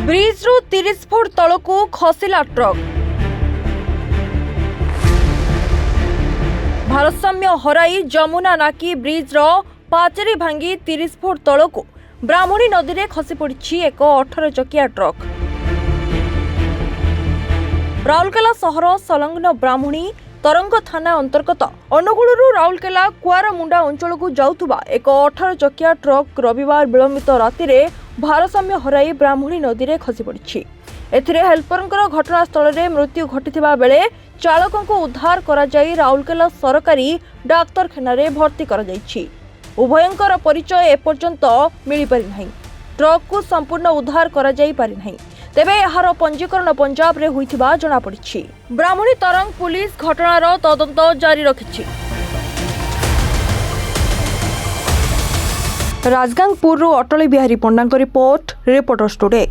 Bridge रु 30 foot तलकू खसिला truck. भारसाम्य हराई जमुना नाकी ब्रिज रो पाचेरी भांगी 30 फुट तलकू ब्राह्मणी नदी में खसी पड़ी एक 18 चकिया ट्रक। राउरकेला सहर संलग्न ब्राह्मणी तरंग थाना अंतर्गत अनुगुलू राउरकेला कुआरमुंडा अंचल को जाउथुबा एक 18 चकिया ट्रक रविवार विलंबित राति भारसाम्य हराई ब्राह्मणी नदी में खसी पड़ी। एथिरे हेल्परंकर घटनास्थल में मृत्यु घटिथिबा बेले चालकों को उद्धार करा जाई राउरकेला सरकारी डाक्तरखाना रे भर्ती करा जाईछि। उभयंकर परिचय एपर्यंत मिली पारि नाही। ट्रक को संपूर्ण उद्धार करा जाई पारि नाही। तेबे यार पंजीकरण पंजाब रे होइथिबा जणा पड़िछि। ब्राह्मणी तरंग पुलिस घटनार तदंत जारी रखिछि। राजगांगपुर अटल बिहारी पंडा रिपोर्ट रिपोर्टर्स टुडे।